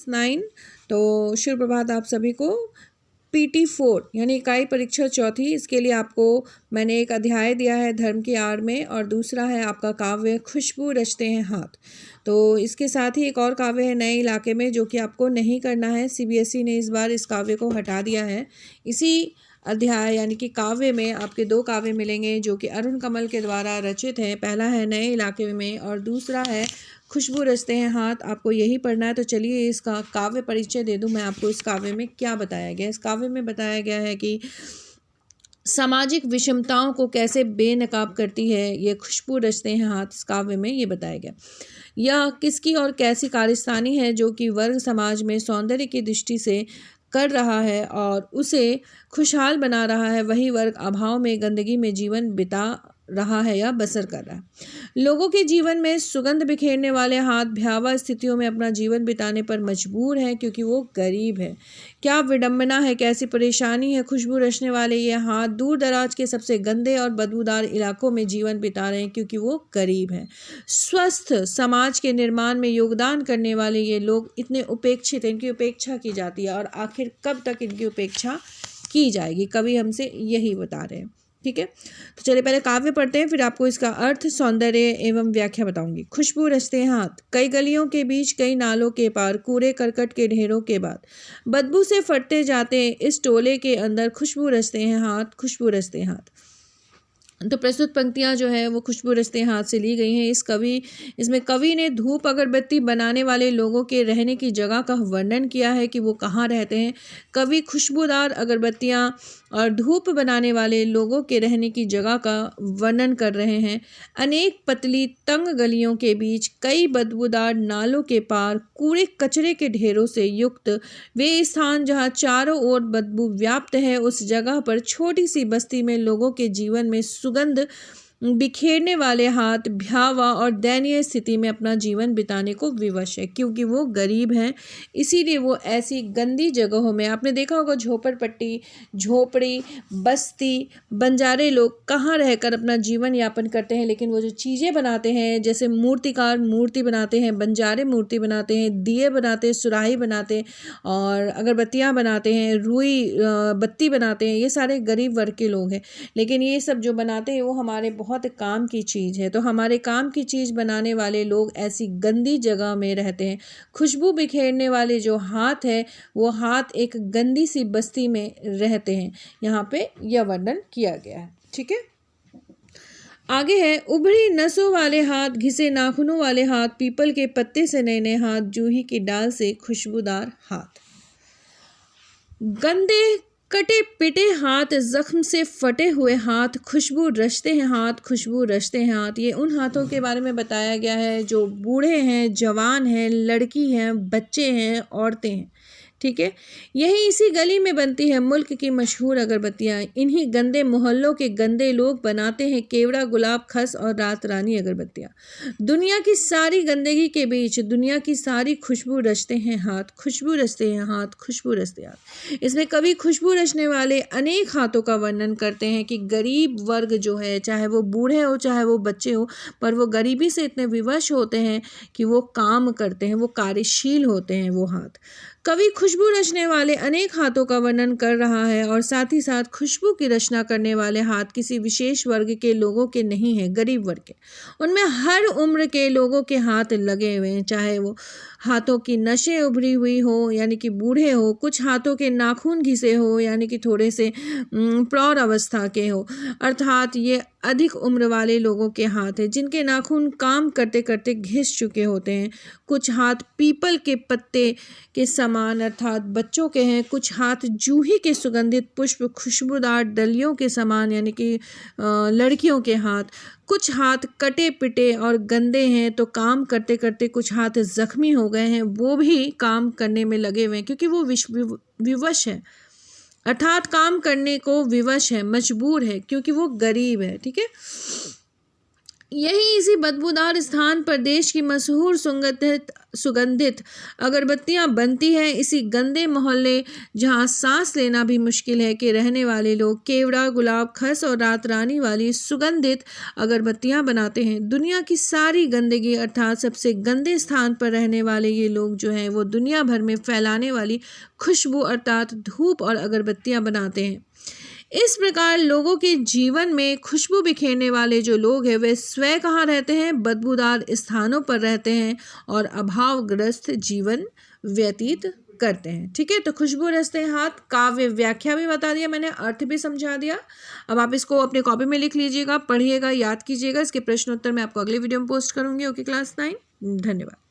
Class 9। तो शुभ प्रभात आप सभी को। PT4 यानी इकाई परीक्षा चौथी, इसके लिए आपको मैंने एक अध्याय दिया है धर्म की आड़ में, और दूसरा है आपका काव्य खुशबू रचते हैं हाथ। तो इसके साथ ही एक और काव्य है नए इलाके में, जो कि आपको नहीं करना है। CBSE ने इस बार इस काव्य को हटा दिया है। इसी अध्याय यानी कि काव्य में आपके 2 काव्य मिलेंगे जो कि अरुण कमल के द्वारा रचित हैं। पहला है नए इलाके में और दूसरा है खुशबू रचते हैं हाथ। आपको यही पढ़ना है। तो चलिए इसका काव्य परिचय दे दूं मैं आपको। इस काव्य में क्या बताया गया है? इस काव्य में बताया गया है कि सामाजिक विषमताओं को कैसे बेनकाब करती है ये खुशबू रचते हैं हाथ। इस काव्य में ये बताया गया। यह किसकी और कैसी कारस्तानी है जो कि वर्ग समाज में सौंदर्य की दृष्टि से कर रहा है और उसे खुशहाल बना रहा है। वही वर्ग अभाव में गंदगी में जीवन बिता रहा है या बसर कर रहा है। लोगों के जीवन में सुगंध बिखेरने वाले हाथ भयावह स्थितियों में अपना जीवन बिताने पर मजबूर है क्योंकि वो गरीब है। क्या विडंबना है, कैसी परेशानी है। खुशबू रचने वाले ये हाथ दूर दराज के सबसे गंदे और बदबूदार इलाकों में जीवन बिता रहे हैं क्योंकि वो गरीब हैं। स्वस्थ समाज के निर्माण में योगदान करने वाले ये लोग इतने उपेक्षित हैं, इनकी उपेक्षा की जाती है। और आखिर कब तक इनकी उपेक्षा की जाएगी, कवि हमसे यही बता रहे हैं। ठीक है, तो चलिए पहले काव्य पढ़ते हैं, फिर आपको इसका अर्थ, सौंदर्य एवं व्याख्या बताऊंगी। खुशबू रचते हैं हाथ। कई गलियों के बीच, कई नालों के पार, कूड़े करकट के ढेरों के बाद बदबू से फटते जाते इस टोले के अंदर खुशबू रचते हैं हाथ, खुशबू रचते हैं हाथ। तो प्रस्तुत पंक्तियां जो है वो खुशबू रचते हाथ से ली गई हैं। इसमें कवि ने धूप अगरबत्ती बनाने वाले लोगों के रहने की जगह का वर्णन किया है कि वो कहाँ रहते हैं। कवि खुशबूदार अगरबत्तियां और धूप बनाने वाले लोगों के रहने की जगह का वर्णन कर रहे हैं। अनेक पतली तंग गलियों के बीच, कई बदबूदार नालों के पार, कूड़े कचरे के ढेरों से युक्त वे स्थान जहाँ चारों ओर बदबू व्याप्त है, उस जगह पर छोटी सी बस्ती में लोगों के जीवन में सुगंध बिखेरने वाले हाथ भयावह और दयनीय स्थिति में अपना जीवन बिताने को विवश है क्योंकि वो गरीब हैं। इसीलिए वो ऐसी गंदी जगहों में, आपने देखा होगा झोपड़पट्टी, झोपड़ी, बस्ती, बंजारे लोग कहाँ रहकर अपना जीवन यापन करते हैं, लेकिन वो जो चीज़ें बनाते हैं, जैसे मूर्तिकार मूर्ति बनाते हैं, बंजारे मूर्ति बनाते हैं, दिए बनाते हैं, सुराही बनाते हैं और अगरबत्तियाँ बनाते हैं, रुई बत्ती बनाते हैं, ये सारे गरीब वर्ग के लोग हैं। लेकिन ये सब जो बनाते हैं वो हमारे बहुत काम की चीज़ है। तो हमारे काम की चीज़ बनाने वाले लोग ऐसी गंदी जगह में रहते हैं। खुशबू बिखेरने वाले जो हाथ है, वो हाथ एक गंदी सी बस्ती में रहते हैं। यहाँ पे यह वर्णन किया गया है। ठीक है, आगे है उभरी नसों वाले हाथ, घिसे नाखूनों वाले हाथ, पीपल के पत्ते से नए नए हाथ, जूही की डाल से खुशबूदार हाथ। गंदे कटे पिटे हाथ, जख्म से फटे हुए हाथ, खुशबू रचते हैं हाथ, खुशबू रचते हैं हाथ। ये उन हाथों के बारे में बताया गया है जो बूढ़े हैं, जवान हैं, लड़की हैं, बच्चे हैं, औरतें हैं। ठीक है, यही इसी गली में बनती है मुल्क की मशहूर अगरबत्तियाँ। इन्हीं गंदे मोहल्लों के गंदे लोग बनाते हैं केवड़ा, गुलाब, खस और रात रानी अगरबत्तियाँ। दुनिया की सारी गंदगी के बीच दुनिया की सारी खुशबू रचते हैं हाथ, खुशबू रचते हैं हाथ, खुशबू रचते हाथ। इसमें कवि खुशबू रचने वाले अनेक हाथों का वर्णन करते हैं कि गरीब वर्ग जो है, चाहे वो बूढ़े हो चाहे वो बच्चे हो, पर वो गरीबी से इतने विवश होते हैं कि वो काम करते हैं, वो कार्यशील होते हैं वो हाथ। कवि खुशबू रचने वाले अनेक हाथों का वर्णन कर रहा है और साथ ही साथ खुशबू की रचना करने वाले हाथ किसी विशेष वर्ग के लोगों के नहीं हैं, गरीब वर्ग के। उनमें हर उम्र के लोगों के हाथ लगे हुए हैं, चाहे वो हाथों की नसें उभरी हुई हो यानी कि बूढ़े हो, कुछ हाथों के नाखून घिसे हो यानी कि थोड़े से प्रौढ़ अवस्था के हो, अर्थात ये अधिक उम्र वाले लोगों के हाथ हैं जिनके नाखून काम करते करते घिस चुके होते हैं। कुछ हाथ पीपल के पत्ते के समान अर्थात बच्चों के हैं, कुछ हाथ जूही के सुगंधित पुष्प खुशबूदार डलियों के समान यानी कि लड़कियों के हाथ। कुछ हाथ कटे पिटे और गंदे हैं, तो काम करते करते कुछ हाथ जख्मी हो गए हैं, वो भी काम करने में लगे हुए हैं क्योंकि वो विवश है, अर्थात काम करने को विवश है, मजबूर है क्योंकि वो गरीब है। ठीक है, यही इसी बदबूदार स्थान पर देश की मशहूर सुगंधित अगरबत्तियां बनती हैं। इसी गंदे मोहल्ले जहां सांस लेना भी मुश्किल है के रहने वाले लोग केवड़ा, गुलाब, खस और रात रानी वाली सुगंधित अगरबत्तियां बनाते हैं। दुनिया की सारी गंदगी अर्थात सबसे गंदे स्थान पर रहने वाले ये लोग जो हैं वो दुनिया भर में फैलाने वाली खुशबू अर्थात धूप और अगरबत्तियां बनाते हैं। इस प्रकार लोगों के जीवन में खुशबू बिखेरने वाले जो लोग हैं वे स्वयं कहाँ रहते हैं? बदबूदार स्थानों पर रहते हैं और अभावग्रस्त जीवन व्यतीत करते हैं। ठीक है, तो खुशबू रचते हाथ काव्य व्याख्या भी बता दिया मैंने, अर्थ भी समझा दिया। अब आप इसको अपने कॉपी में लिख लीजिएगा, पढ़िएगा, याद कीजिएगा। इसके प्रश्न उत्तर मैं आपको अगले वीडियो में पोस्ट करूंगी। ओके क्लास 9, धन्यवाद।